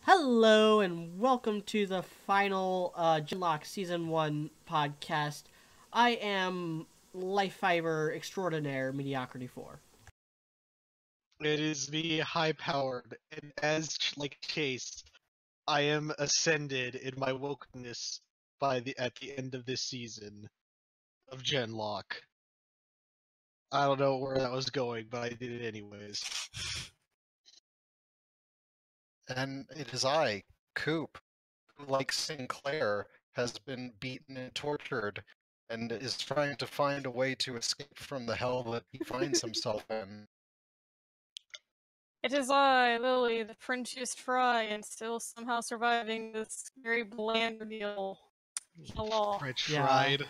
Hello and welcome to the final Genlock Season 1 podcast. I am Life Fiber Extraordinaire Mediocrity 4. It is me, high powered, and as like Chase, I am ascended in my wokeness at the end of this season of Genlock. I don't know where that was going, but I did it anyways. And it is I, Coop, who, like Sinclair, has been beaten and tortured, and is trying to find a way to escape from the hell that he finds himself in. It is I, Lily, the Frenchiest fry, and still somehow surviving this very bland ordeal. Hello. French Yeah. fried.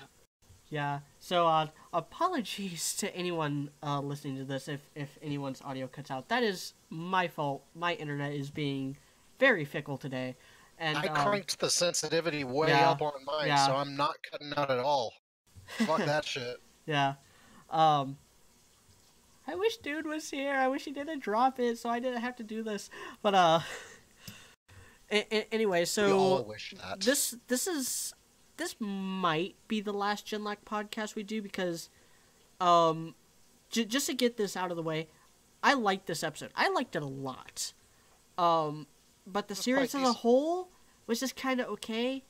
Yeah, so apologies to anyone listening to this if anyone's audio cuts out. That is my fault. My internet is being very fickle today. And I cranked the sensitivity way yeah, up on mine, yeah. so I'm not cutting out at all. Fuck that shit. Yeah. I wish Dude was here. I wish he didn't drop it so I didn't have to do this. But anyway, We so all wish that. this might be the last Genlock podcast we do because just to get this out of the way, I liked this episode. I liked it a lot. But the That's series quite as a decent. whole was just kind of okay.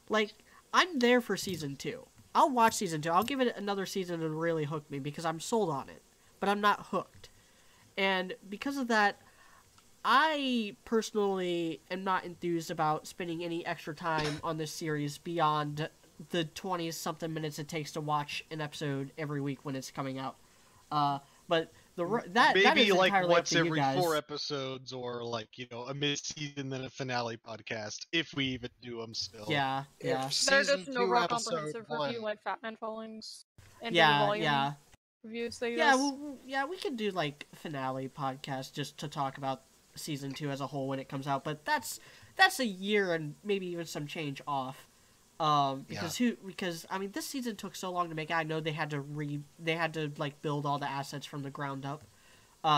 Like, I'm there for season 2. I'll watch season 2. I'll give it another season to really hook me because I'm sold on it. But I'm not hooked. And because of that, I personally am not enthused about spending any extra time on this series beyond the 20-something minutes it takes to watch an episode every week when it's coming out. But that Maybe is like entirely up once to you every guys. 4 episodes, or like a mid-season then a finale podcast, if we even do them still. Yeah, yeah. If They're season just an 2, overall episode comprehensive 1, review like Fatman Fallings and Yeah, Big Volume yeah. reviews that he Yeah, does. we could do like finale podcast just to talk about season 2 as a whole when it comes out, but that's a year and maybe even some change off. Because I mean this season took so long to make. I know they had to like build all the assets from the ground up.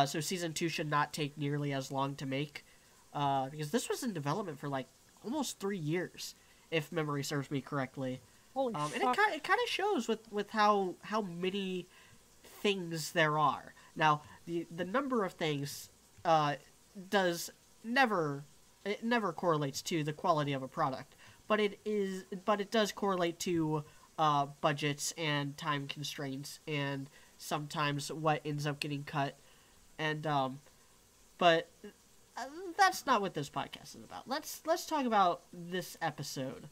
So season 2 should not take nearly as long to make. Because this was in development for like almost 3 years, if memory serves me correctly. Holy And fuck. it kind of shows with how many things there are. Now, the number of things does never correlates to the quality of a product, but it does correlate to budgets and time constraints and sometimes what ends up getting cut. And but that's not what this podcast is about. Let's talk about this episode.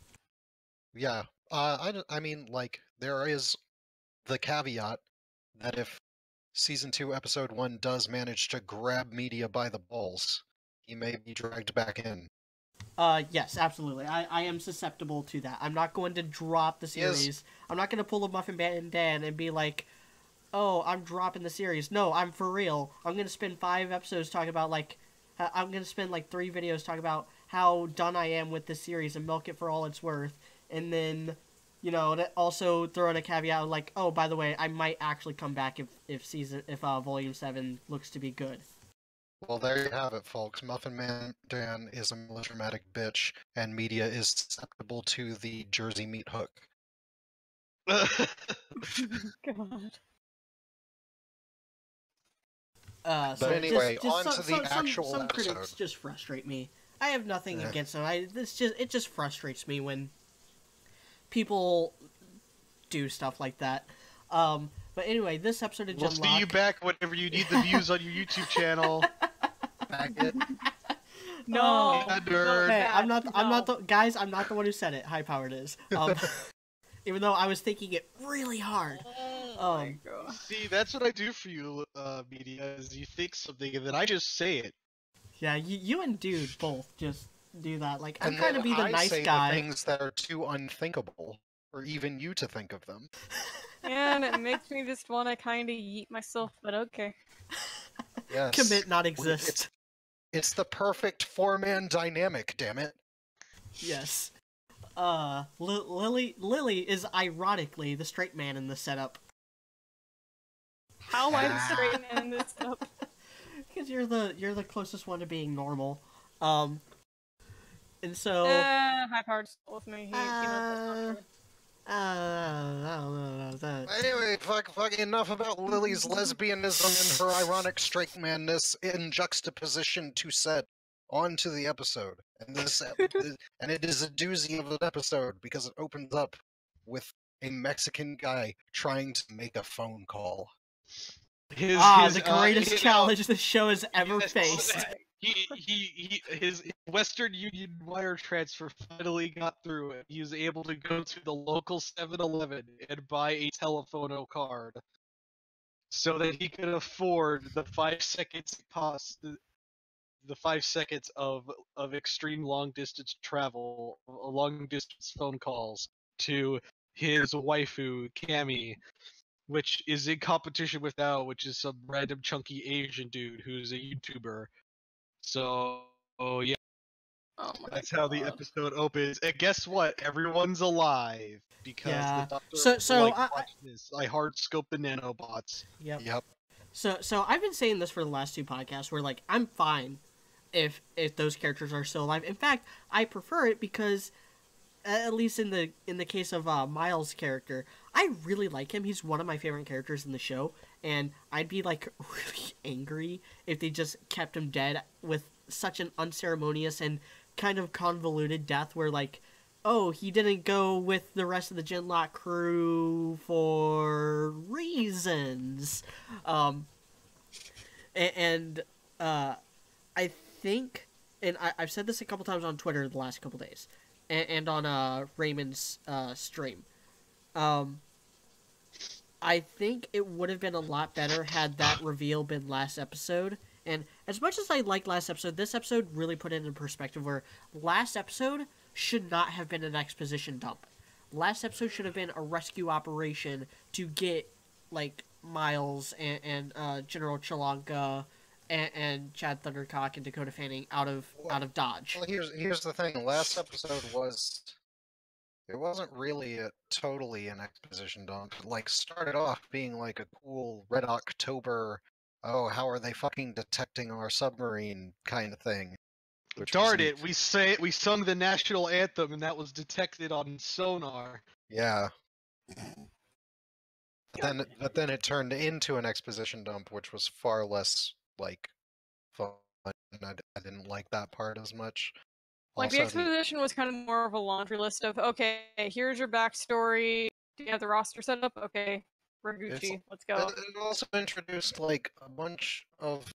Yeah. I mean, like, there is the caveat that if Season 2, Episode 1 does manage to grab media by the balls, he may be dragged back in. Yes, absolutely. I am susceptible to that. I'm not going to drop the Yes. series. I'm not going to pull a Muffin Man Dan and be like, oh, I'm dropping the series. No, I'm for real. I'm going to spend 5 episodes talking about, like, I'm going to spend, like, 3 videos talking about how done I am with this series and milk it for all it's worth. And then, also throw in a caveat like, oh, by the way, I might actually come back if Volume 7 looks to be good. Well, there you have it, folks. Muffin Man Dan is a melodramatic bitch, and media is susceptible to the Jersey meat hook. God. So anyway, just on to the actual some critics episode. just frustrate me. I have nothing Yeah. against them. It just frustrates me when people do stuff like that. But anyway, this episode of We'll Genlock. see you back whenever you need the views on your YouTube channel. Back it. No, Yeah, nerd. hey, I'm Bad. not the guys. I'm not the one who said it. High powered is. Even though I was thinking it really hard. Oh my god. See, that's what I do for you, media, is you think something and then I just say it. Yeah, you and Dude both just do that. Like I'm And trying to then be the I nice say guy. the things that are too unthinkable for even you to think of them. And it makes me just want to kind of yeet myself, but okay. Yes. Commit, not We- exist. It's the perfect four-man dynamic, damn it. Yes. Lily is ironically the straight man in the setup. How am I the straight man in this stuff? Because you're the closest one to being normal. And so, High-powered still with me. He knows that's not true. I don't know about that. Anyway, fuck, enough about Lily's lesbianism and her ironic straight manness in juxtaposition to set onto the episode. And and it is a doozy of an episode because it opens up with a Mexican guy trying to make a phone call. The greatest challenge the show has ever faced. His Western Union wire transfer finally got through it. He was able to go to the local 7-Eleven and buy a telephono card so that he could afford the 5 seconds it costs, the 5 seconds of extreme long distance travel, long distance phone calls to his waifu Cammy, which is in competition with Ao, which is some random chunky Asian dude who's a YouTuber. So, yeah, that's how the episode opens. And guess what? Everyone's alive because the doctor watched this. I hard scope the nanobots. Yep. So I've been saying this for the last 2 podcasts, where like I'm fine if those characters are still alive. In fact, I prefer it because, at least in the case of Miles' character, I really like him. He's one of my favorite characters in the show, and I'd be like really angry if they just kept him dead with such an unceremonious and kind of convoluted death where like, oh, he didn't go with the rest of the Genlock crew for reasons. I think, and I've said this a couple times on Twitter the last couple days, and on Raymond's stream. I think it would have been a lot better had that reveal been last episode. And as much as I liked last episode, this episode really put it in perspective where last episode should not have been an exposition dump. Last episode should have been a rescue operation to get, like, Miles and General Chalanka and Chad Thundercock and Dakota Fanning out of Dodge. Well, here's the thing. Last episode it wasn't really totally an exposition dump. It, like, started off being like a cool Red October, oh, how are they fucking detecting our submarine kind of thing. Darn it, we sung the national anthem and that was detected on sonar. Yeah. But then it turned into an exposition dump, which was far less, like, fun. And I didn't like that part as much. Like, the exposition was kind of more of a laundry list of, okay, here's your backstory. Do you have the roster set up? Okay, Raguchi, let's go. It also introduced, like, a bunch of,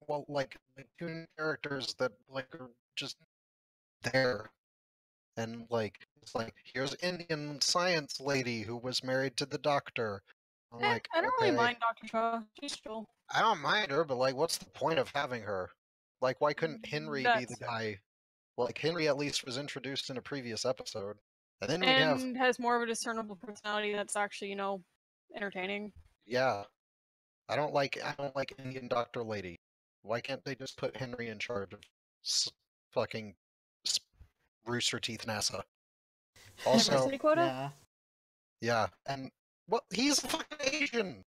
well, like 2 characters that, like, are just there. And, like, it's like, here's Indian science lady who was married to the doctor. I'm like, I don't really mind Dr. Shaw. She's cool. I don't mind her, but, like, what's the point of having her? Like, why couldn't Henry be the guy? Like, Henry at least was introduced in a previous episode. And then has more of a discernible personality that's actually, entertaining. Yeah. I don't like Indian Doctor Lady. Why can't they just put Henry in charge of fucking Rooster Teeth NASA? Also, diversity quota? Yeah, and he's a fucking Asian.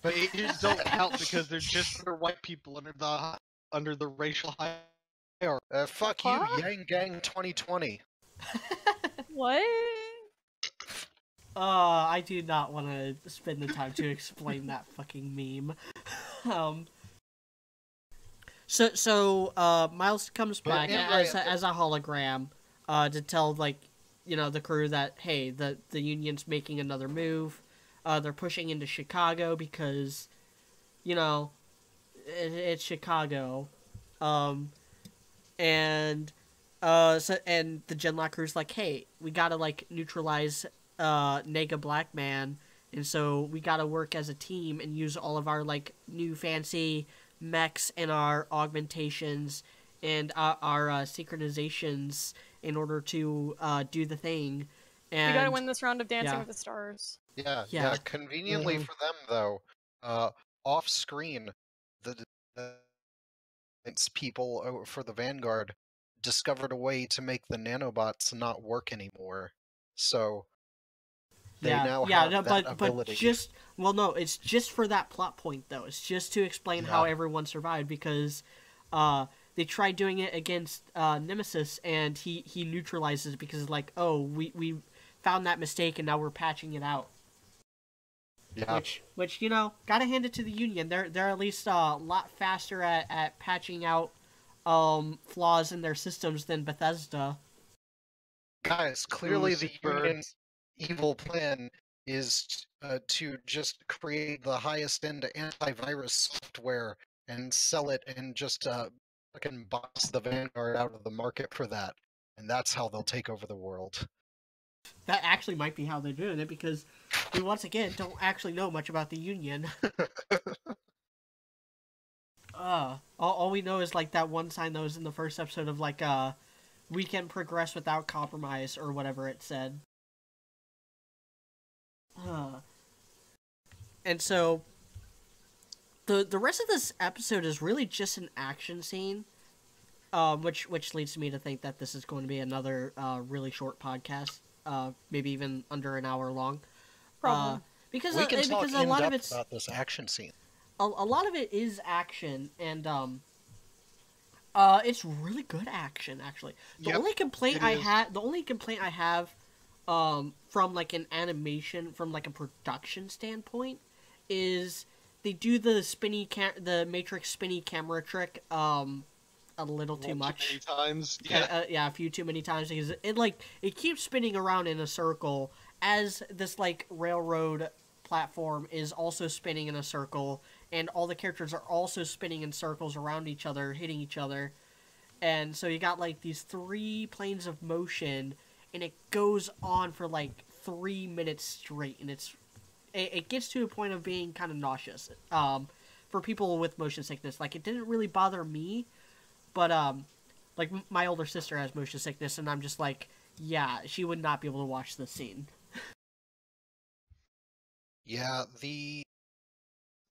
But Asians don't count because they're just for white people under the racial hierarchy. Fuck you, Yang Gang 2020. What? I do not want to spend the time to explain that fucking meme. So Miles comes back as a hologram to tell, like, the crew that, hey, the Union's making another move. They're pushing into Chicago because, it's Chicago. And the Genlock crew's like, hey, we gotta, like, neutralize Nega Black Man, and so we gotta work as a team and use all of our, like, new fancy mechs and our augmentations and our synchronizations in order to do the thing. And we gotta win this round of Dancing with the Stars. Yeah. Conveniently for them, though, off screen, the people for the Vanguard discovered a way to make the nanobots not work anymore. So they now have that ability. It's just for that plot point, though. It's just to explain how everyone survived, because they try doing it against Nemesis, and he neutralizes it because like, oh, we found that mistake and now we're patching it out. Yeah. Which you know, gotta hand it to the Union. They're at least a lot faster at patching out flaws in their systems than Bethesda. Guys, clearly the super. Union's evil plan is to just create the highest end antivirus software and sell it and just fucking box the Vanguard out of the market for that. And that's how they'll take over the world. That actually might be how they're doing it, because we once again don't actually know much about the Union. All we know is like that one sign that was in the first episode of like we can progress without compromise, or whatever it said. And so the rest of this episode is really just an action scene, which leads me to think that this is going to be another really short podcast, maybe even under an hour long. Probably. Because we can talk because a lot of in-depth it's about this action scene. a lot of it is action, and it's really good action actually. The Yep, only complaint it I is. have from like an animation, from like a production standpoint, is they do the Matrix spinny camera trick a little too Too much. many times. Yeah. Yeah, a few too many times, because it keeps spinning around in a circle as this like railroad platform is also spinning in a circle, and all the characters are also spinning in circles around each other, hitting each other. And so you got like these 3 planes of motion, and it goes on for like 3 minutes straight, and it gets to a point of being kind of nauseous for people with motion sickness. Like, it didn't really bother me, but like my older sister has motion sickness, and I'm just like, yeah, she would not be able to watch this scene. Yeah,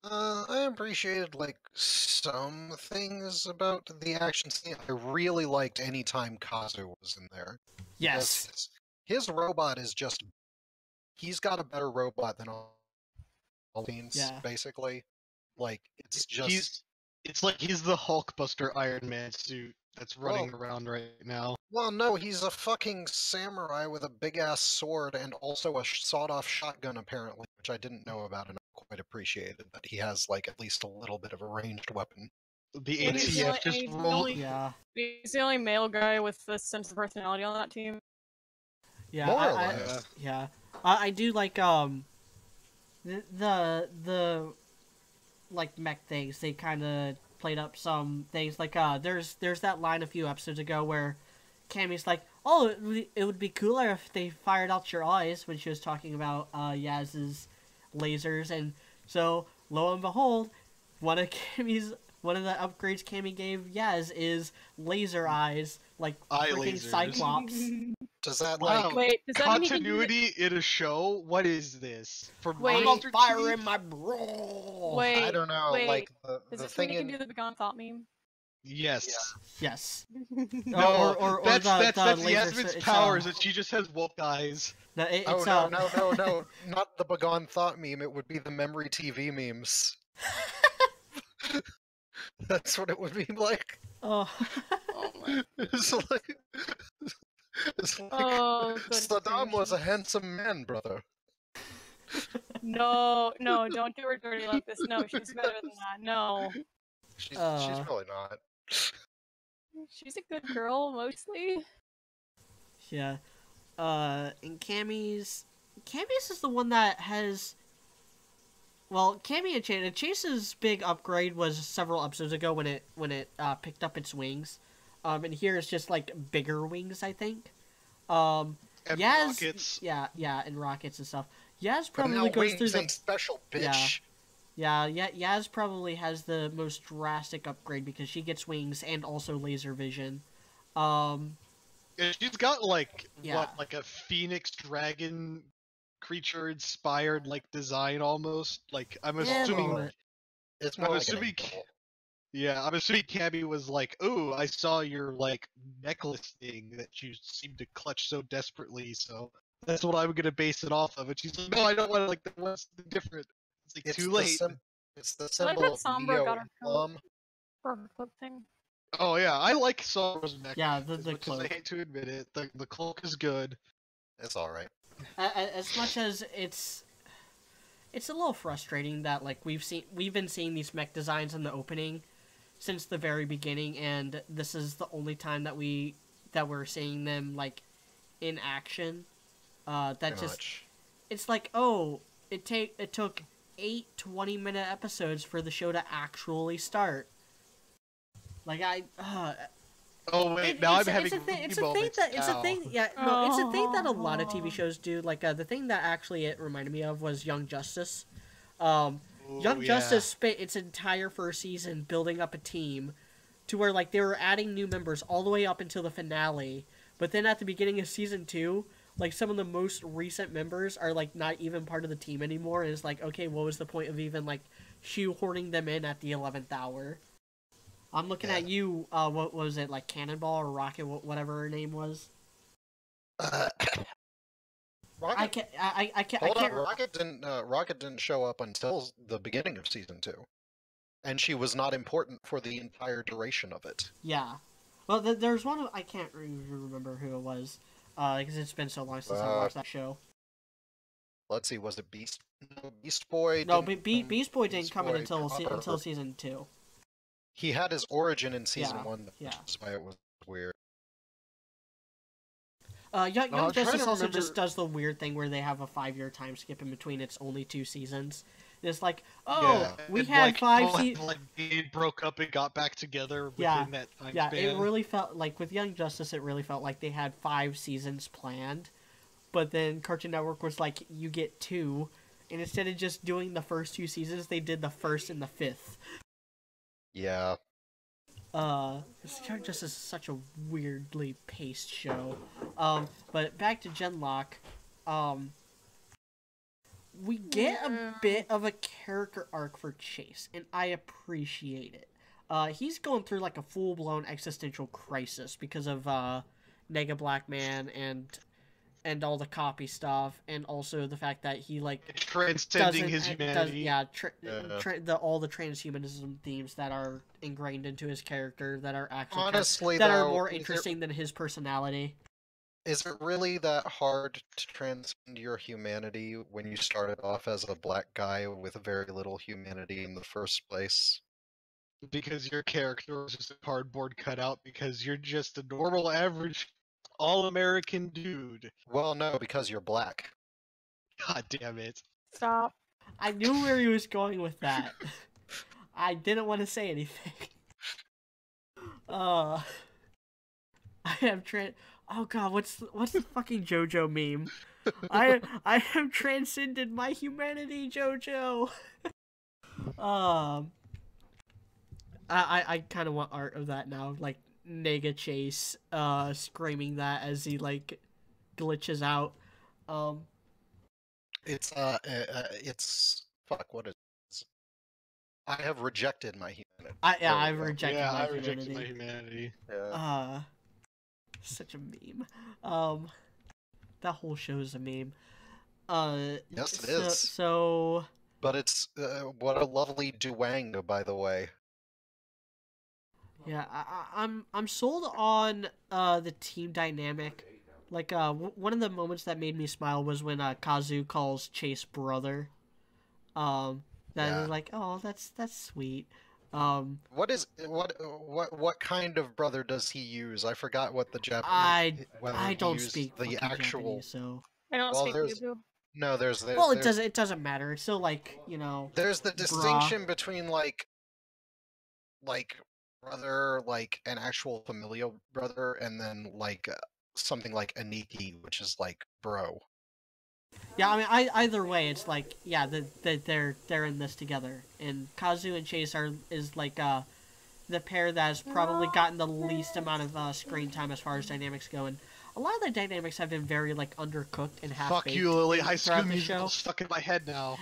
I appreciated like some things about the action scene. I really liked anytime Kazu was in there. Yes. Because his robot is just, he's got a better robot than all scenes, Yeah. basically. Like, it's just, It's like he's the Hulkbuster Iron Man suit that's running around right now. well, no, he's a fucking samurai with a big-ass sword and also a sawed-off shotgun, apparently, which I didn't know about and I quite appreciated, that he has, like, at least a little bit of a ranged weapon. The And he's the ATF only- just he's the rolled. only- Yeah. He's the only male guy with a sense of personality on that team. Yeah. More or I- less. Yeah. I do like the like mech things. They kind of played up some things, like there's that line a few episodes ago where Cammy's like, oh, it would be cooler if they fired out your eyes, when she was talking about Yaz's lasers. And so lo and behold, one of the upgrades Cammy gave Yaz is laser eyes, like Eye freaking lasers. Cyclops. Does that, Wow. like, Wait, does that mean he can do Continuity in a show? What is this? For Wait. I'm Monster on fire TV? in my bro. Wait, I don't know, wait, like, the does this thing mean he can in... do the Begone Thought meme? Yes. Yes. No, or that's the laser Yasmin's it's, powers, that she just has woke eyes. No, Oh, it's no, not the Begone Thought meme, it would be the Memory TV memes. That's what it would be like. Oh. It's like... It's like... Oh, good Saddam was a gracious. handsome man, brother. No, don't do her dirty like this. No, she's better than that. No. She's Uh. really not. She's a good girl, mostly. Yeah. And Cammy's is the one that has. Well, Cammy and Chase's big upgrade was several episodes ago when it picked up its wings. And here it's just like bigger wings, I think. And Yaz, rockets. yeah, and rockets and stuff. Yaz But now probably goes wings through the ain't special, bitch. Yaz probably has the most drastic upgrade because she gets wings and also laser vision. And she's got like Yeah. what, like a phoenix dragon creature inspired like design almost. Like I'm Yeah, a assuming. little bit. It's more I'm like an assuming. angel. Yeah, I'm assuming Cammy was like, "Ooh, I saw your like necklace thing that you seem to clutch so desperately, so that's what I'm gonna base it off of." And she's like, "No, I don't want to like what's different." It's like It's too the late. It's the I like symbol that of Sombra Neo got her Islam. For her clip thing. Oh yeah, I like Soro's mech. Yeah, As the much as I cloak. hate to admit it, the cloak is good. It's all right. As much as it's a little frustrating that like we've been seeing these mech designs in the opening since the very beginning, and this is the only time that we're seeing them like in action. That Pretty just much. it's like, oh, it took 8 20-minute episodes for the show to actually start. Like Oh wait, now I'm having it's a thing moments that it's a now. thing yeah no it's a thing that a lot of TV shows do. Like the thing that actually it reminded me of was Young Justice. Ooh, Young yeah. Justice spent its entire first season building up a team to where like they were adding new members all the way up until the finale. But then at the beginning of season 2, like some of the most recent members are like not even part of the team anymore, and it's like, okay, what was the point of even like shoehorning them in at the 11th hour? I'm looking Yeah. at you. What was it, like Cannonball or Rocket? Whatever her name was. Rocket, I can't. I can't. hold I can't. on, Rocket didn't show up until the beginning of season 2, and she was not important for the entire duration of it. Yeah. Well, there's one. I can't remember who it was. Because it's been so long since I watched that show. Let's see, was it Beast? No, Beast Boy. No, didn't Beast Boy didn't Beast come in Boy until proper. until season 2. He had his origin in season Yeah, 1. yeah. That's why it was weird. Young I'm trying Justice to also remember- just does the weird thing where they have a 5-year time skip in between its only 2 seasons. It's like, oh, Yeah. we And, had like, 5 people seasons. had, like they broke up and got back together within Yeah, that time Yeah, span. it really felt like with Young Justice, it really felt like they had 5 seasons planned, but then Cartoon Network was like, you get 2, and instead of just doing the first 2 seasons, they did the first and the 5th. Yeah. Young Justice is such a weirdly paced show. But back to Genlock, we get a bit of a character arc for Chase, and I appreciate it. He's going through like a full-blown existential crisis because of Nega Black Man and all the copy stuff, and also the fact that he like transcending his humanity. all the transhumanism themes that are ingrained into his character that are actually Honestly, that are though, more is it- interesting than his personality. Is it really that hard to transcend your humanity when you started off as a black guy with very little humanity in the first place? Because your character was just a cardboard cutout because you're just a normal average all-American dude. Well, no, because you're black. God damn it. Stop. I knew where he was going with that. I didn't want to say anything. I have Oh god, what's the fucking JoJo meme? I have transcended my humanity, JoJo. I kind of want art of that now, like Nega Chase, screaming that as he like glitches out. It's fuck. What is? I have rejected my humanity. I've There we go. rejected Yeah, my I rejected humanity. my humanity. Yeah. Such a meme. That whole show is a meme. Yes, it so, is. So But it's what a lovely duang, by the way. yeah, I'm sold on the team dynamic. Like one of the moments that made me smile was when Kazu calls Chase brother. That Yeah. is like, oh, that's sweet. What kind of brother does he use? I forgot what the Japanese. I don't speak the fucking actual. Japanese, so I don't Well, speak there's- Yubu. No, there's well, it doesn't matter. It's still like, you know. There's the distinction between like brother, like an actual familial brother, and then like something like Aniki, which is like bro. Yeah, I mean, either way, it's like, yeah, they're in this together, and Kazu and Chase is like the pair that has probably gotten the least amount of screen time as far as dynamics go, and a lot of the dynamics have been very like undercooked and half. Fuck you, Lily. High School throughout the Musical show. stuck in my head now.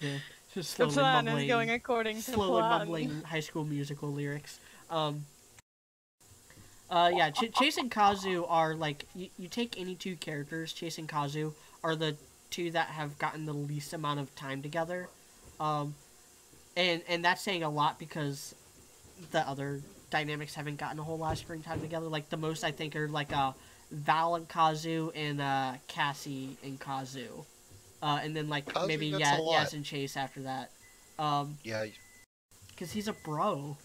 Yeah, just The slowly plan mumbling, is going according to slowly plan. mumbling High School Musical lyrics. Yeah, Chase and Kazu are like you take any two characters. Chase and Kazu are the two that have gotten the least amount of time together, and that's saying a lot because the other dynamics haven't gotten a whole lot of screen time together. Like the most I think are like Val and Kazu and Cassie and Kazu, and then like Kazu maybe gets a lot. Yas and Chase after that. Yeah, Because he's a bro.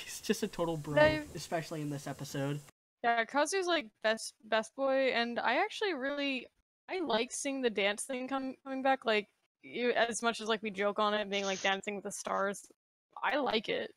He's just a total bro, especially in this episode. Yeah, Kazu's like best boy, and I actually I like seeing the dance thing coming back. Like, as much as like we joke on it being like Dancing with the Stars, I like it.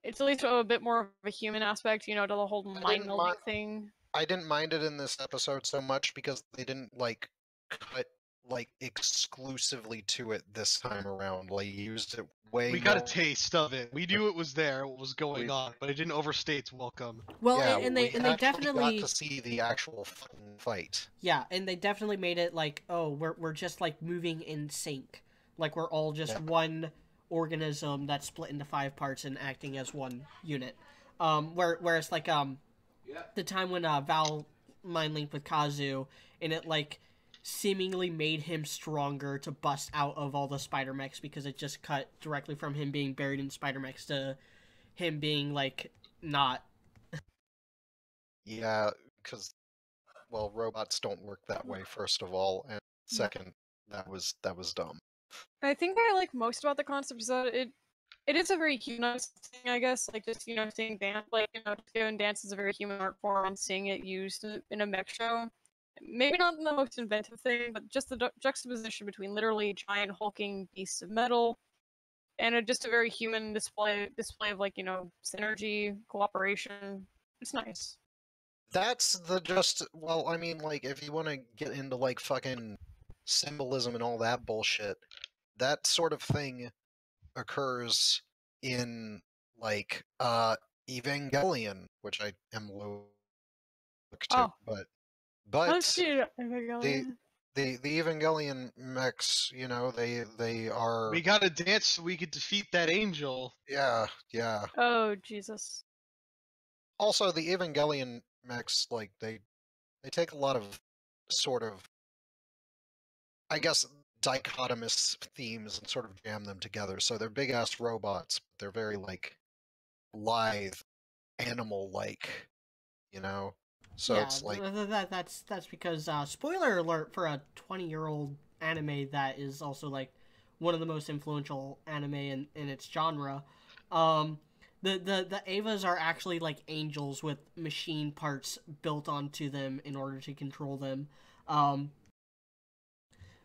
It's at least a bit more of a human aspect, to the whole mind melding thing. I didn't mind it in this episode so much because they didn't like cut like exclusively to it this time around. Like used it way. We got a more. taste of it. We knew it was there, what was going on, but it didn't overstay its welcome. Well, Yeah, and we they definitely got to see the actual fucking fight. Yeah, and they definitely made it like, oh, we're just like moving in sync, like we're all just one organism that's split into 5 parts and acting as one unit. Whereas like the time when Val mind linked with Kazu, and it like seemingly made him stronger to bust out of all the spider mechs because it just cut directly from him being buried in spider mechs to him being like not. Yeah, because robots don't work that way. First of all, and second, that was dumb. I think I like most about the concept is that it is a very humanized thing, I guess. Like just seeing dance, like doing dance is a very human art form, and seeing it used in a mech show. Maybe not the most inventive thing, but just the juxtaposition between literally giant hulking beasts of metal and just a very human display of like synergy, cooperation. It's nice. That's I mean, like, if you want to get into like fucking symbolism and all that bullshit, that sort of thing occurs in like Evangelion, which I am low to, but the Evangelion mechs, they are. We gotta dance so we could defeat that angel. Yeah. Oh Jesus. Also, the Evangelion mechs, like they take a lot of sort of, I guess, dichotomous themes and sort of jam them together. So they're big ass robots, but they're very like lithe, animal-like, So yeah, it's like that's because spoiler alert for a 20-year-old anime that is also like one of the most influential anime in its genre. The Evas are actually like angels with machine parts built onto them in order to control them.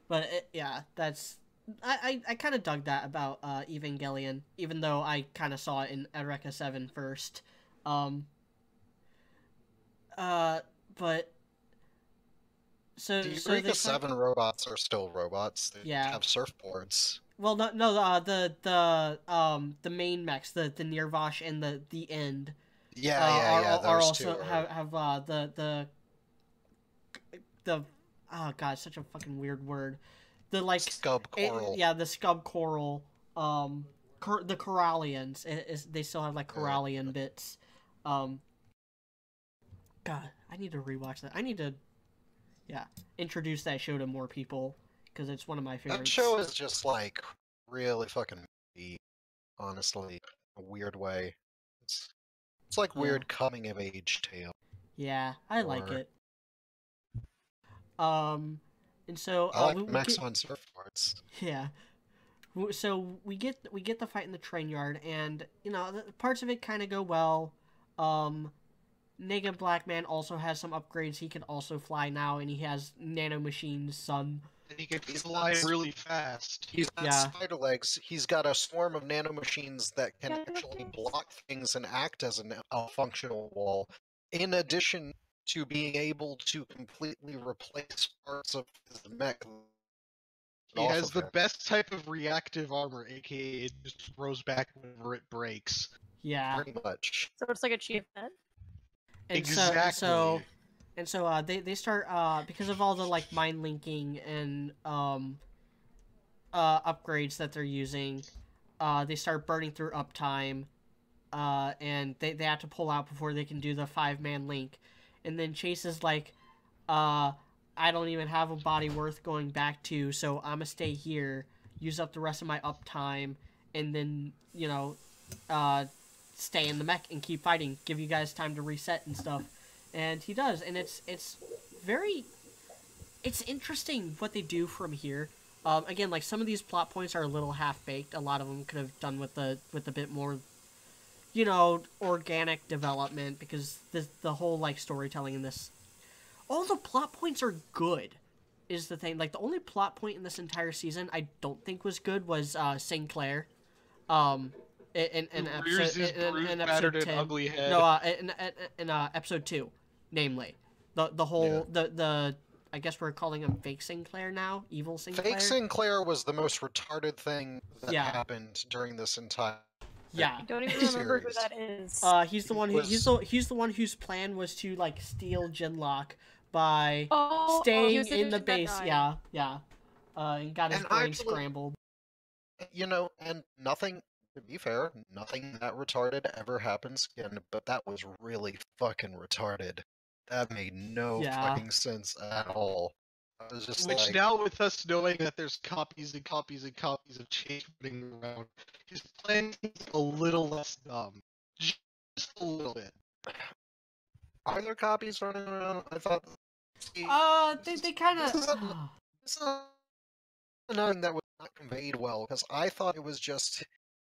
That's I kind of dug that about Evangelion, even though I kind of saw it in Eureka 7 first. But so the so Eureka they 7 robots are still robots. They have surfboards. Well, no, the main mechs, the Nirvash and the End. Yeah. Are also have the oh god, such a fucking weird word. The like Scub Coral. the Scub Coral. The Corallians they still have like Corallian bits. God, I need to rewatch that. I need to, introduce that show to more people because it's one of my favorites. That show is just like really fucking deep, honestly, in a weird way. It's like weird coming of age tale. Yeah, I like it. And so I like Max on surfboards. Yeah. So we get the fight in the train yard, and the parts of it kind of go well. Nega Blackman also has some upgrades. He can also fly now, and he has Nanomachine's son. And he can fly really fast. He's got spider legs. He's got a swarm of nanomachines that can actually block things and act as a functional wall, in addition to being able to completely replace parts of his mech. He has the best type of reactive armor, aka it just throws back whenever it breaks. Yeah. Pretty much. So it's like a chief net. And exactly. So they start because of all the like mind linking and upgrades that they're using, they start burning through uptime, and they have to pull out before they can do the 5-man link, and then Chase is like, I don't even have a body worth going back to, so I'm gonna stay here, use up the rest of my uptime, and then stay in the mech and keep fighting, give you guys time to reset and stuff. And he does, and it's interesting what they do from here. Again, like some of these plot points are a little half baked. A lot of them could have done with a bit more, organic development, because the whole like storytelling in this, all the plot points are good, is the thing. Like the only plot point in this entire season I don't think was good was Sinclair. In episode 10. Ugly head. No, in episode 2, namely, the whole the I guess we're calling him Fake Sinclair now, Evil Sinclair. Fake Sinclair was the most retarded thing that Yeah. happened during this entire. Yeah. I don't even remember who that is. He's the one who he's the one whose plan was to like steal Genlock by he staying was the in the douchebag base. guy. Yeah. And got his And brain actually- scrambled. And nothing, to be fair, nothing that retarded ever happens again, but that was really fucking retarded. That made no Yeah. fucking sense at all. I was just Which like, now, with us knowing that there's copies and copies and copies of Chase running around, his plan seems a little less dumb. Just a little bit. are there copies running around? I thought. See, They kind this is of. This is another thing that was not conveyed well, because I thought it was just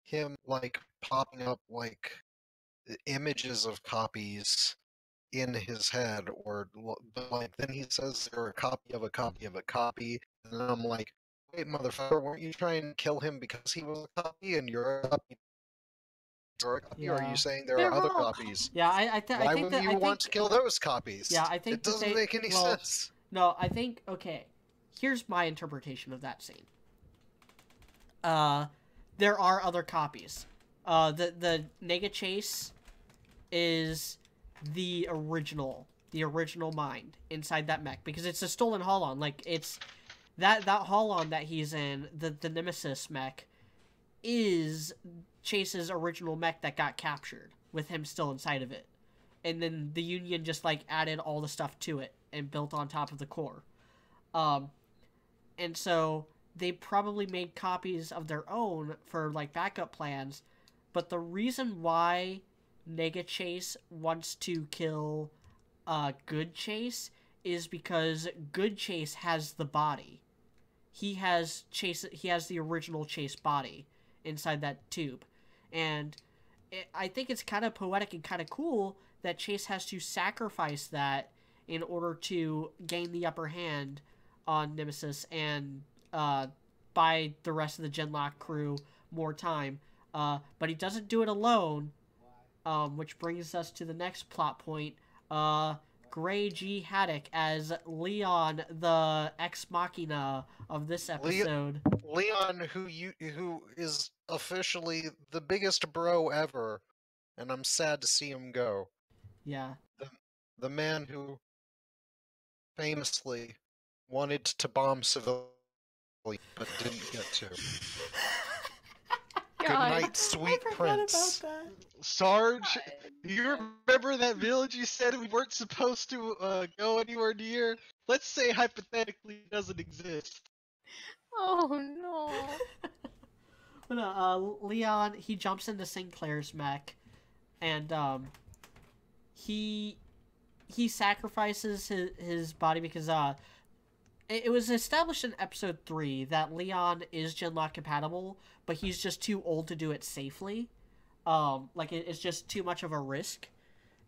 him, like, popping up, like, images of copies in his head, but, like, then he says they're a copy of a copy of a copy, and then I'm like, wait, motherfucker, weren't you trying to kill him because he was a copy, and you're a copy? Or are Yeah. you saying there They're are other wrong. copies? Yeah, I Why think would that you I want think, to kill those copies? Yeah, I think it that doesn't they- make any well, sense. No, I think, okay, here's my interpretation of that scene. There are other copies. The Nega Chase is the original mind inside that mech, because it's a stolen Holon. Like, it's that Holon that he's in, the Nemesis mech, is Chase's original mech that got captured with him still inside of it. And then the Union just like added all the stuff to it and built on top of the core. And so they probably made copies of their own for like backup plans, but the reason why Nega Chase wants to kill Good Chase is because Good Chase has the body. He has the original Chase body inside that tube. And I think it's kind of poetic and kind of cool that Chase has to sacrifice that in order to gain the upper hand on Nemesis and buy the rest of the Genlock crew more time. But he doesn't do it alone, which brings us to the next plot point. Gray G. Haddock as Leon, the ex machina of this episode. Leon, who is officially the biggest bro ever, and I'm sad to see him go. Yeah. The man who famously wanted to bomb civilians but didn't get to. Good God. night, sweet prince. Sarge, do you remember that village you said we weren't supposed to go anywhere near? Let's say hypothetically it doesn't exist. Oh no. But Leon, he jumps into Sinclair's mech, and he sacrifices his body because it was established in episode 3 that Leon is Genlock compatible, but he's just too old to do it safely. It's just too much of a risk.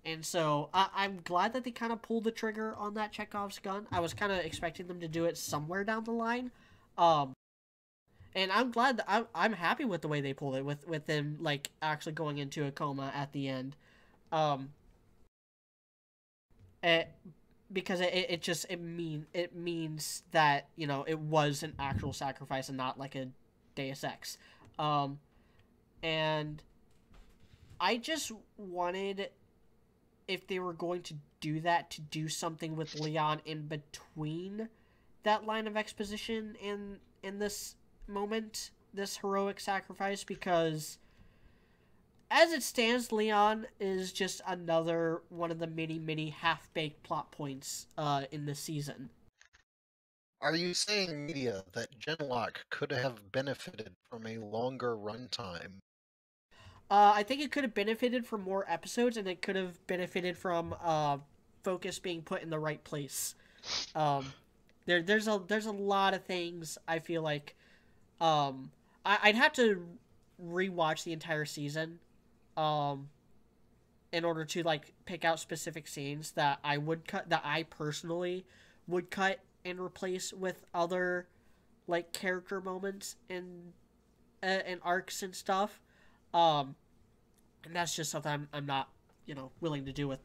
And so I'm glad that they kind of pulled the trigger on that Chekhov's gun. I was kind of expecting them to do it somewhere down the line. And I'm glad that I'm happy with the way they pulled it, with them like actually going into a coma at the end. Because it means that, you know, it was an actual sacrifice and not like a Deus Ex. And I just wanted, if they were going to do that, to do something with Leon in between that line of exposition in this moment, this heroic sacrifice, because as it stands, Leon is just another one of the many half-baked plot points in this season. Are you saying, media, that Genlock could have benefited from a longer runtime? I think it could have benefited from more episodes, and it could have benefited from focus being put in the right place. There's a lot of things I feel like I'd have to rewatch the entire season in order to like pick out specific scenes that I would cut, that I personally would cut and replace with other like character moments and arcs and stuff. And that's just something I'm not willing to do with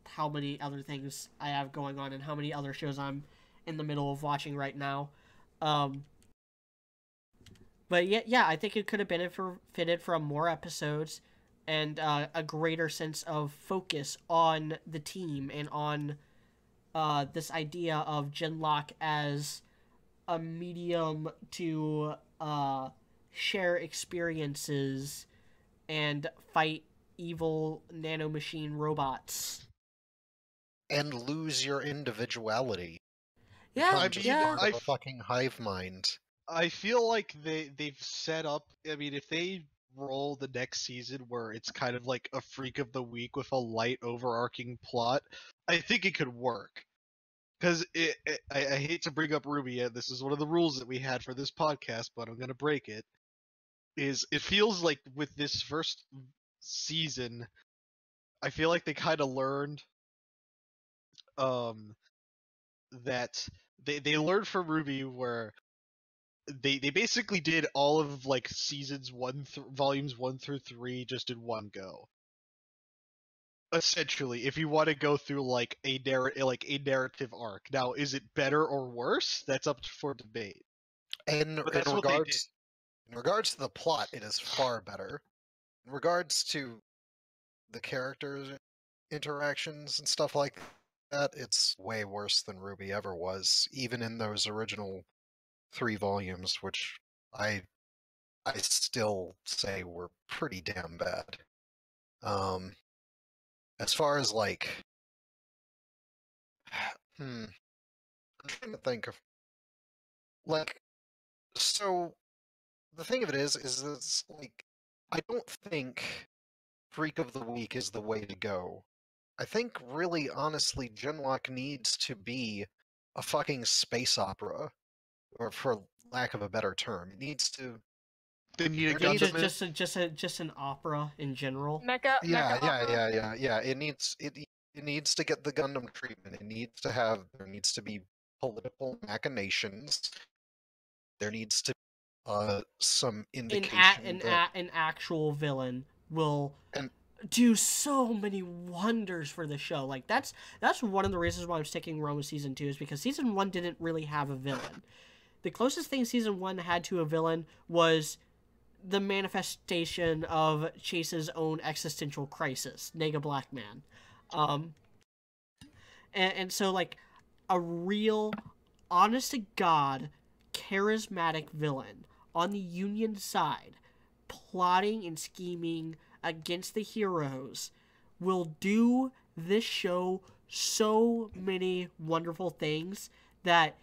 how many other things I have going on and how many other shows I'm in the middle of watching right now. But yeah, I think it could have benefited from more episodes and a greater sense of focus on the team and on this idea of Genlock as a medium to share experiences and fight evil nanomachine robots. And lose your individuality. Yeah, Become yeah. part of a fucking hive mind. I feel like they've set up. I mean, if they roll the next season where it's kind of like a freak of the week with a light overarching plot, I think it could work. Because I hate to bring up Ruby, and this is one of the rules that we had for this podcast, but I'm gonna break it. Is it feels like with this first season, I feel like they kind of learned that they learned from Ruby where they basically did all of like seasons volumes 1 through 3 just in one go. Essentially, if you want to go through like a narrative arc. Now, is it better or worse? That's up for debate. And But that's what they did. in regards to the plot, it is far better. In regards to the characters' interactions and stuff like that, it's way worse than Ruby ever was, even in those original 3 volumes, which I still say were pretty damn bad. As far as like, I'm trying to think of like, so the thing of it is it's like I don't think Freak of the Week is the way to go. I think really honestly Genlock needs to be a fucking space opera, or for lack of a better term, it needs to. They need a There needs- Gundam. Just an opera in general. Mecha. Mecha opera. Yeah. It needs to get the Gundam treatment. There needs to be political machinations. There needs to be some indication that An actual villain will And- do so many wonders for the show. Like that's one of the reasons why I'm sticking around with season 2 is because season 1 didn't really have a villain. The closest thing season 1 had to a villain was the manifestation of Chase's own existential crisis, Nega Black Man. And so like a real honest to God charismatic villain on the Union side plotting and scheming against the heroes will do this show so many wonderful things that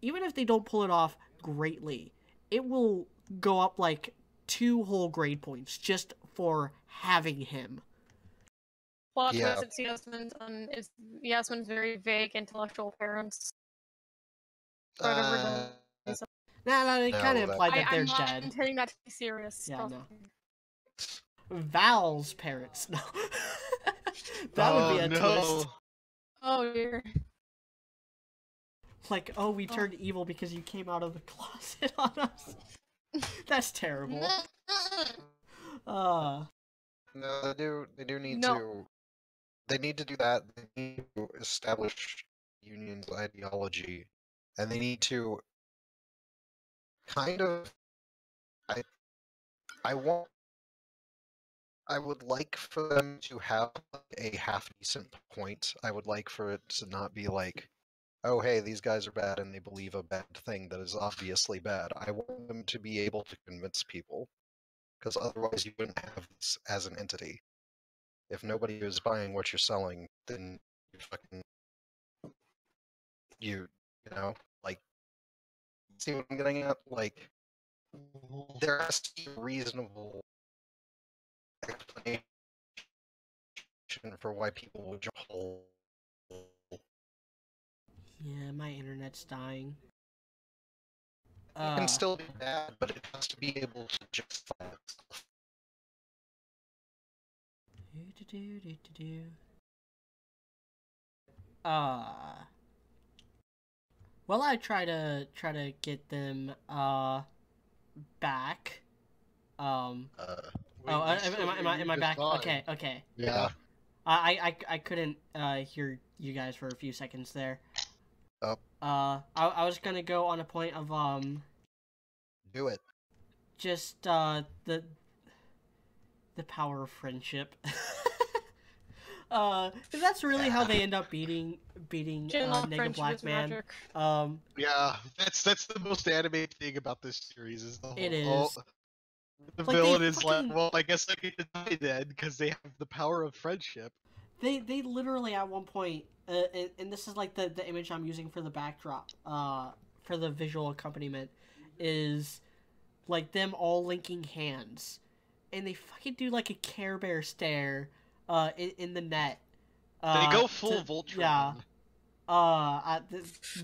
even if they don't pull it off greatly, it will go up like 2 whole grade points just for having him. Plot Yeah. twist, it's Yasmin's very vague intellectual parents. Whatever Nah, they No, kind of that- implied that they're I'm not dead. intending that to be serious. Yeah, trust no. me. Val's parents. No. That would be a twist. Oh dear. Like, oh, we turned evil because you came out of the closet on us. That's terrible. No, they do need No. to. They need to do that. They need to establish Union's ideology, and they need to kind of. I would like for them to have a half decent point. I would like for it to not be like, oh hey, these guys are bad and they believe a bad thing that is obviously bad. I want them to be able to convince people, because otherwise you wouldn't have this as an entity. If nobody is buying what you're selling, then you fucking you know, like, see what I'm getting at? Like, there has to be a reasonable explanation for why people would jump a hole. Yeah, my internet's dying. It can still be bad, but it has to be able to justify itself. Well, I try to get them back. We still hear you Am I just back? fine. Okay. Yeah. I couldn't hear you guys for a few seconds there. Oh. I was gonna go on a point of Do it. just the power of friendship. 'Cause that's really how they end up beating Genlock Nega friendship Black is Man. magic. Yeah, that's the most anime thing about this series is the whole. It is. The Like, villain they is fucking- like, well, I guess I get to die then because they have the power of friendship. They literally at one point, and this is like the image I'm using for the backdrop, for the visual accompaniment, is like them all linking hands, and they fucking do like a Care Bear stare, in the net. They go full Voltron. Yeah.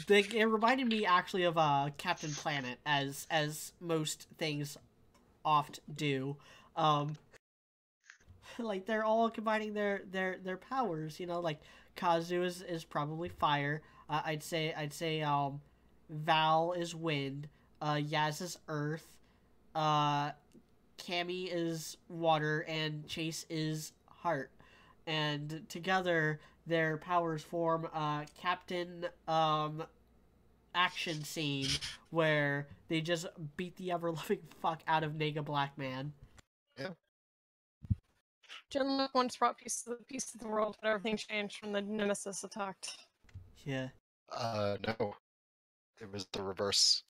It reminded me actually of Captain Planet, as most things oft do. Like they're all combining their powers, you know. Like Kazu is probably fire. I'd say Val is wind. Yaz is earth. Cammy is water, and Chase is heart. And together their powers form Captain action scene where they just beat the ever loving fuck out of Nega Black Man. Genlock once brought peace to the world, but everything changed when the Nemesis attacked. Yeah. No. It was the reverse.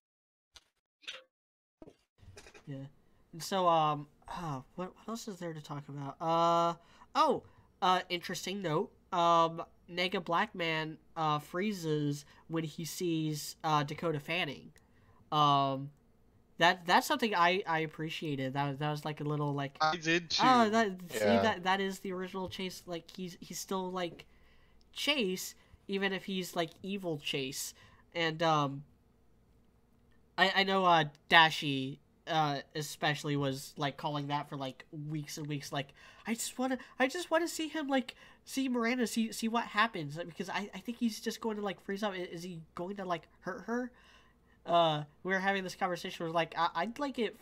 Yeah. And so, what else is there to talk about? Interesting note. Nega Black Man, freezes when he sees, Dakota Fanning. That's something I appreciated. That was like a little, like, I did too. Yeah. that is the original Chase. Like, he's still, like, Chase, even if he's, like, evil Chase. And, I know, Dashi, especially was like calling that for like weeks and weeks. Like, I just want to see him, like, see Miranda, see what happens, because I think he's just going to like freeze up. Is he going to like hurt her? We were having this conversation. Where, like, I would like it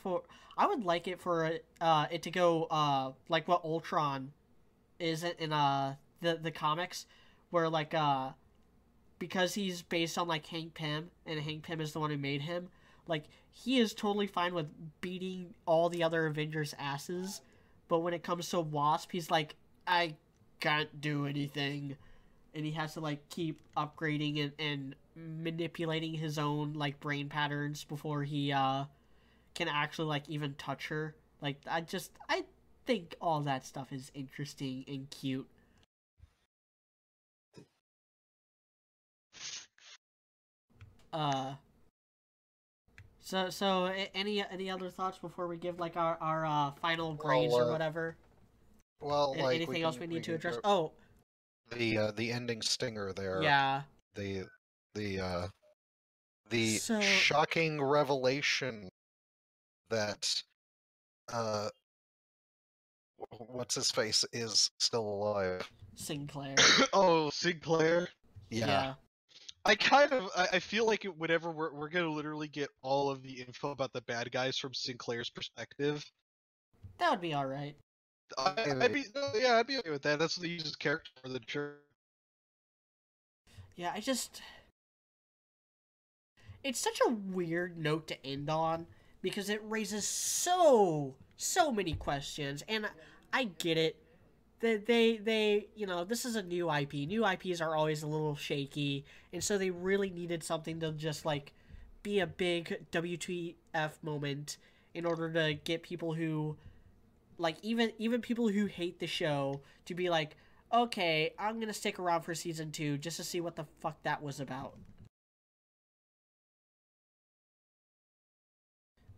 for it to go like what Ultron is in the comics, where like because he's based on like Hank Pym, and Hank Pym is the one who made him. Like, he is totally fine with beating all the other Avengers' asses, but when it comes to Wasp, he's like, I can't do anything. And he has to, like, keep upgrading and manipulating his own, like, brain patterns before he, can actually, like, even touch her. Like, I think all that stuff is interesting and cute. So any other thoughts before we give like our final grades or whatever? Well, like, Anything else we need to address? Oh, the ending stinger there. Yeah. The So- shocking revelation that what's his face is still alive. Sinclair. Oh, Sinclair. Yeah. I feel like whenever we're gonna literally get all of the info about the bad guys from Sinclair's perspective. That would be all right. I'd be okay with that. That's what he uses character for the sure. Yeah, it's such a weird note to end on because it raises so many questions, and I get it. They you know, this is a new IP. New IPs are always a little shaky, and so they really needed something to just like be a big WTF moment in order to get people who like even people who hate the show to be like, okay, I'm gonna stick around for season 2 just to see what the fuck that was about.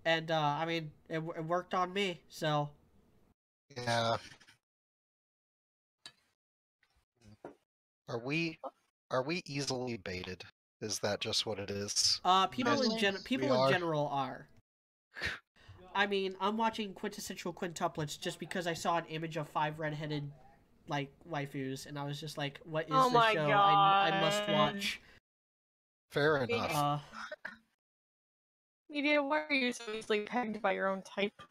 And I mean, it worked on me, so Yeah. Are we easily baited? Is that just what it is? People in Yes, people we in are. general are. I mean, I'm watching quintessential quintuplets just because I saw an image of 5 redheaded, like, waifus, and I was just like, what is Oh this my show I must God. watch? Fair enough. Media, why are you so easily pegged by your own type?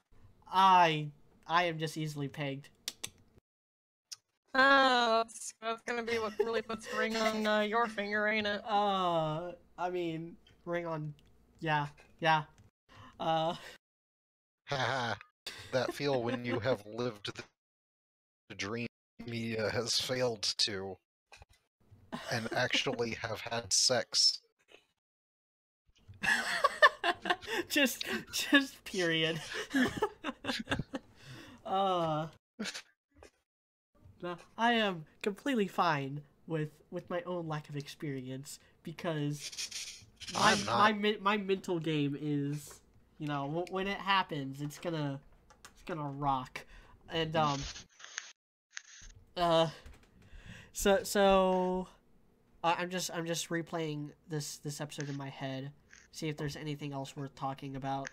I am just easily pegged. That's gonna be what really puts a ring on your finger, ain't it? I mean, ring on, yeah. Haha. That feel when you have lived the dream media has failed to, and actually have had sex. just period. uh, no, I am completely fine with my own lack of experience because I'm not. my mental game is, you know, when it happens, it's gonna rock, and so I'm just replaying this episode in my head, see if there's anything else worth talking about,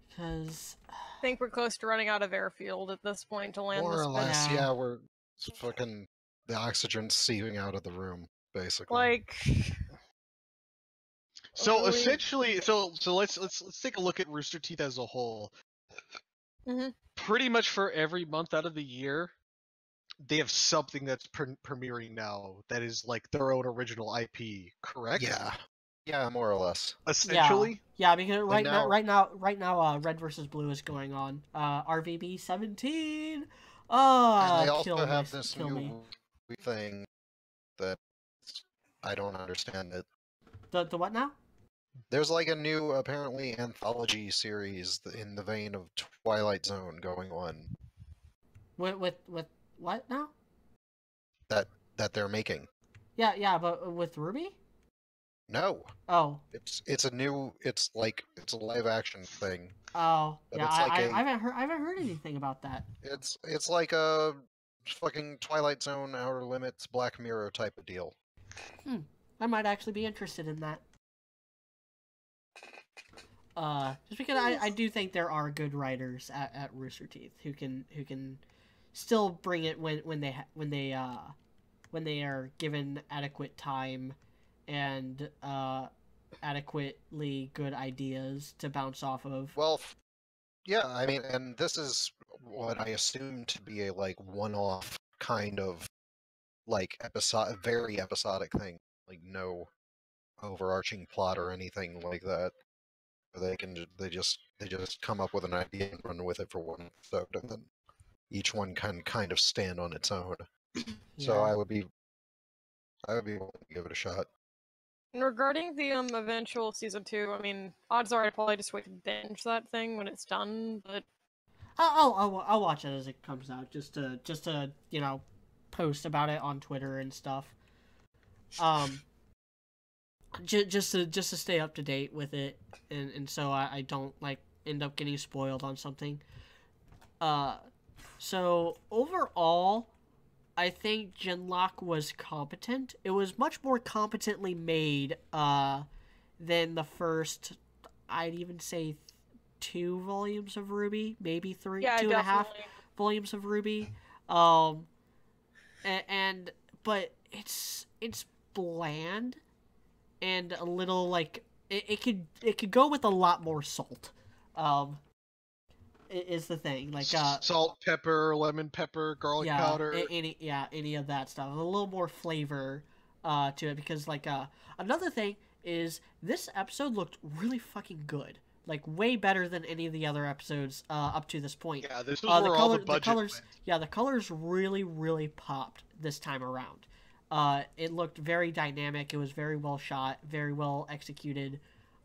because I think we're close to running out of airfield at this point to land More this or less, Yeah. yeah, we're fucking the oxygen's seeping out of the room, basically. Like, So we- essentially, so let's take a look at Rooster Teeth as a whole. Mhm. Pretty much for every month out of the year, they have something that's premiering now that is like their own original IP. Correct? Yeah, more or less. Essentially. yeah, because right now- now, Red versus Blue is going on. RVB 17. And they also kill have me, this kill me. new thing that I don't understand it. The what now? There's like a new, apparently, anthology series in the vein of Twilight Zone going on With what now? that they're making. Yeah, but with Ruby? No, Oh, it's a new, it's a live action thing. But yeah. it's like I haven't heard anything about that. It's like a fucking Twilight Zone, Outer Limits, Black Mirror type of deal. I might actually be interested in that. Just because I do think there are good writers at Rooster Teeth who can still bring it when they are given adequate time and adequately good ideas to bounce off of. Well, yeah, I mean, and this is what I assume to be a like one-off kind of like very episodic thing, like no overarching plot or anything like that. They just come up with an idea and run with it for one episode, and then each one can kind of stand on its own. So Yeah. I would be willing to give it a shot. And regarding the eventual season 2, I mean, odds are I'd probably just wait to binge that thing when it's done. But I'll watch it as it comes out, just to post about it on Twitter and stuff. Just to stay up to date with it, and so I don't like end up getting spoiled on something. So overall, I think Genlock was competent. It was much more competently made than the first, I'd even say, 2 volumes of RWBY, maybe 3, yeah, 2.5 definitely. volumes of RWBY. But it's bland and a little like it could go with a lot more salt. Is the thing like Salt, pepper, lemon pepper, garlic powder. any of that stuff. A little more flavor to it, because like another thing is this episode looked really fucking good. Like way better than any of the other episodes up to this point. Yeah, this was where all the budget colors, went. yeah, the colors really popped this time around. It looked very dynamic. It was very well shot, very well executed,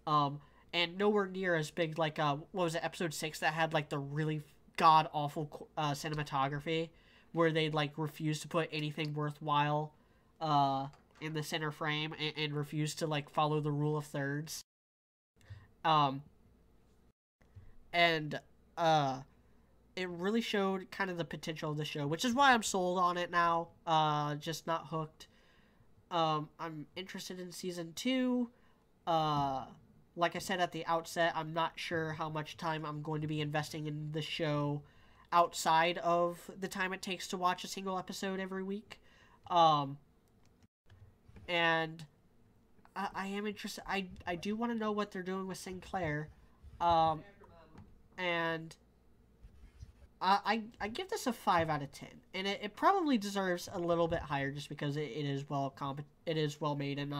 and nowhere near as big. Like what was it, episode 6 that had like the really god awful cinematography, where they like refused to put anything worthwhile in the center frame and refused to like follow the rule of thirds. And it really showed kind of the potential of the show, which is why I'm sold on it now. Just not hooked. I'm interested in season 2. Like I said at the outset, I'm not sure how much time I'm going to be investing in the show outside of the time it takes to watch a single episode every week. And I am interested. I do want to know what they're doing with Sinclair. And I give this a 5 out of 10, and it probably deserves a little bit higher just because it is it is well made and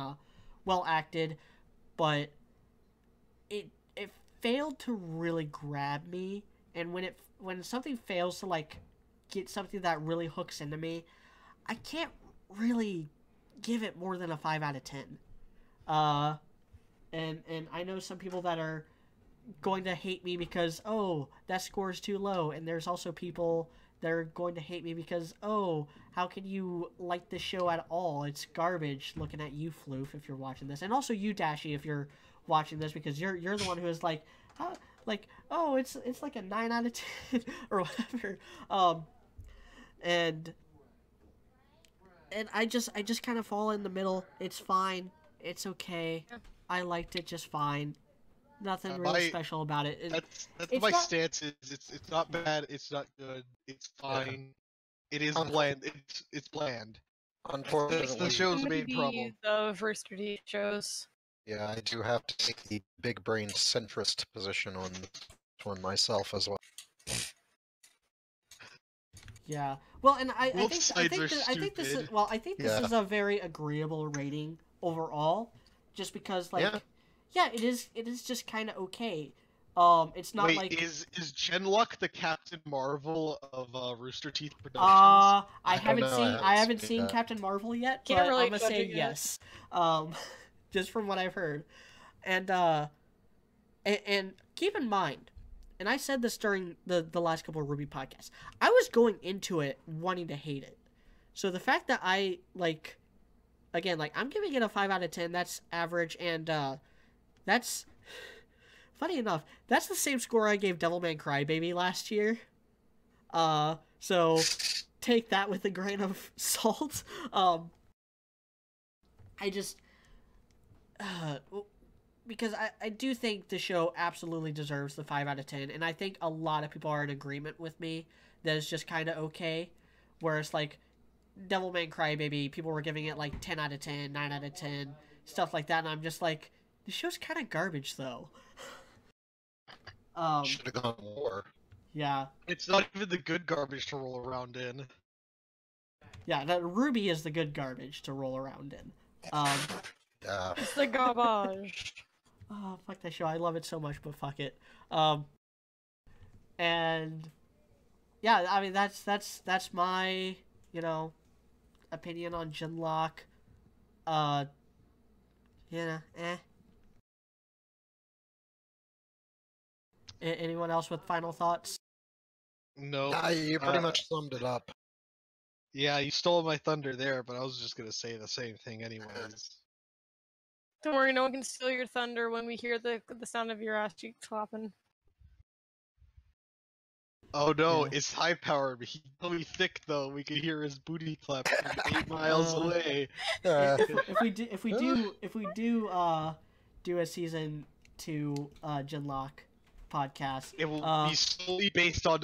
well acted, but it failed to really grab me. And when something fails to like get something that really hooks into me, I can't really give it more than a 5 out of 10. And I know some people that are going to hate me because, oh, that score is too low, and there's also people that are going to hate me because, oh, how can you like this show at all? It's garbage. Looking at you, Floof, if you're watching this, and also you, Dashy, if you're watching this, because you're the one who is like, how, like, oh, it's like a 9 out of 10 or whatever. And I just kind of fall in the middle. It's fine. It's okay. I liked it just fine. Nothing really special about it. That's it's my not- stance. It's not bad. It's not good. It's fine. It is bland. It's bland. Unfortunately, That's the show's Some main problem. of Rooster Teeth shows. yeah, I do have to take the big brain centrist position on this one myself as well. Yeah. Well, and I Both think sides are I think this is stupid. well, I think this Yeah. is a very agreeable rating overall, just because like Yeah. it is just kind of okay. It's not Wait, like is Genlock the Captain Marvel of Rooster Teeth Productions? I I haven't don't know, seen I haven't seen seen that. Captain Marvel yet, Can't but really I'm gonna judge say it yet. yes. Just from what I've heard, and and keep in mind, and I said this during the last couple of Ruby podcasts, I was going into it wanting to hate it. So the fact that I like, again, like I'm giving it a 5 out of 10. That's average, and that's funny enough. That's the same score I gave Devilman Crybaby last year. So take that with a grain of salt. I just because I do think the show absolutely deserves the 5 out of 10, and I think a lot of people are in agreement with me that it's just kind of okay. Whereas like Devilman Crybaby, people were giving it like 10 out of 10, 9 out of 10, stuff like that, and I'm just like, the show's kind of garbage though. Should have gone more. Yeah, It's not even the good garbage to roll around in. yeah, that Ruby is the good garbage to roll around in. It's the garbage. Oh, fuck that show. I love it so much, but fuck it. And yeah, I mean that's my, opinion on Genlock. Eh. Anyone else with final thoughts? No. You pretty much summed it up. Yeah, you stole my thunder there, but I was just gonna say the same thing anyways. Don't worry, no one can steal your thunder when we hear the sound of your ass cheeks clapping. Oh no, Yeah. it's high powered. He's really thick though. We could hear his booty clap from 8 miles away. If we do do a season 2 Genlock podcast, It will be solely based on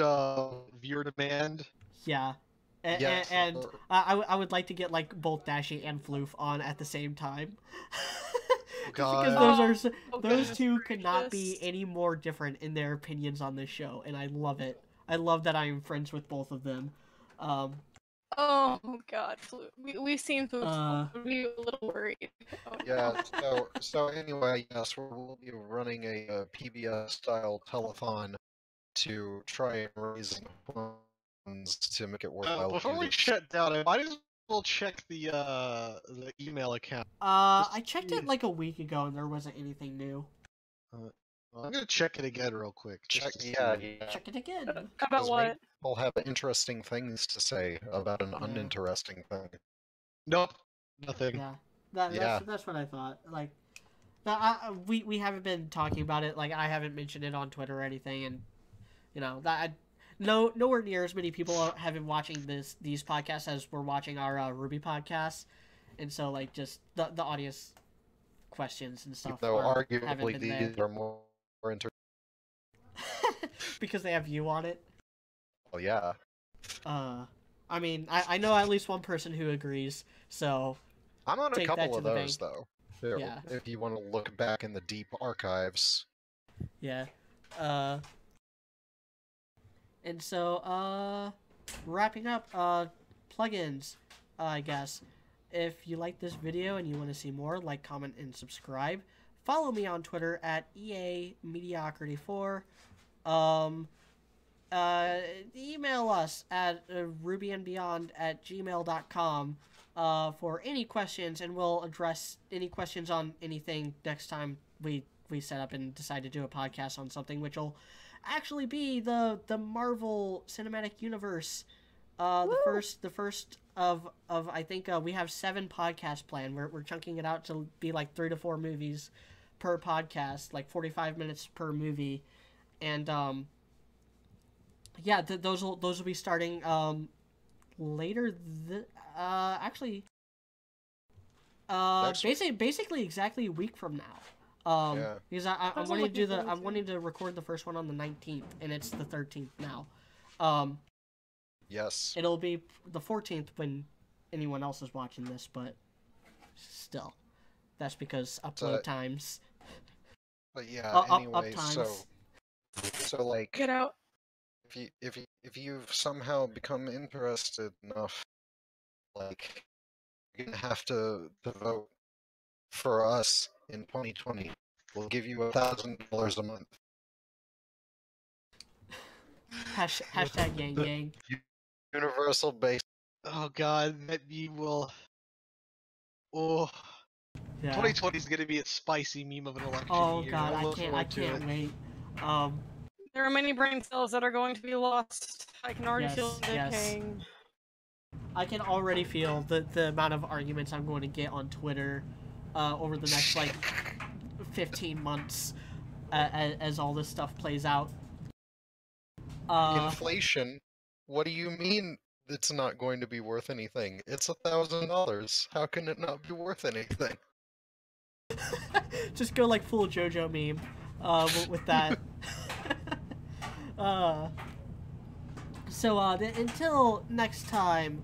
viewer demand. yeah. Yes, And or- I would like to get like both Dashy and Floof on at the same time. Just God. because Oh, those goodness two could not be gracious. any more different in their opinions on this show, and I love it. I love that I am friends with both of them. Oh god, we've seen Floof. Uh, We'd be a little worried. Oh, no. Yeah, so anyway, yes, we'll be running a PBS style telethon to try and raise funds to make it worthwhile. Before we to- shut down, I might as well check the email account. I checked it like a week ago, and there wasn't anything new. I'm gonna check it again real quick. just check, to yeah, see. yeah. Check it again. How about Because what? We'll have interesting things to say about an Yeah. uninteresting thing. Nope, nothing. Yeah, Yeah. that's what I thought. Like, we haven't been talking about it. Like, I haven't mentioned it on Twitter or anything, and You know, that nowhere near as many people have been watching these podcasts as we're watching our Ruby podcasts, and so like just the audience questions and stuff. Though haven't arguably been there. these are more because they have you on it. Oh yeah. I mean, I know at least one person who agrees, so I'm on a take that couple to of the those bank. though. Too, Yeah. If you want to look back in the deep archives. yeah. And so, wrapping up, plugins, I guess. If you like this video and you want to see more, like, comment, and subscribe. Follow me on Twitter at EAMediocrity4. Email us at rubyandbeyond@gmail.com for any questions, and we'll address any questions on anything next time we set up and decide to do a podcast on something, which will actually be the Marvel Cinematic Universe. The first of I think we have 7 podcasts planned. We're chunking it out to be like 3 to 4 movies per podcast, like 45 minutes per movie, and yeah, those will be starting later. Actually, basically exactly a week from now. Yeah. Because I'm That's wanting to do looking I'm forward wanting to record the first one on the 19th, and it's the 13th now. Yes. It'll be the 14th when anyone else is watching this, but still, that's because upload times. But yeah, anyway, times. so like Get out. if you've somehow become interested enough, like you're gonna have to vote for us in 2020. We'll give you $1,000 a month. Hashtag yang yang. Universal base. Oh god, that you will. Oh, Yeah. 2020 is gonna be a spicy meme of an election Oh year. god, I look forward to can't it. wait. There are many brain cells that are going to be lost. I can already feel them Yes. decaying. I can already feel the amount of arguments I'm going to get on Twitter over the next like 15 months as all this stuff plays out. Inflation? What do you mean it's not going to be worth anything? It's $1,000. How can it not be worth anything? Just go like full JoJo meme with that. So until next time,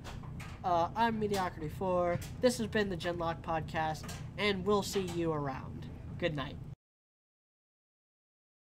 I'm Mediocrity4. This has been the Genlock Podcast, and we'll see you around. Good night.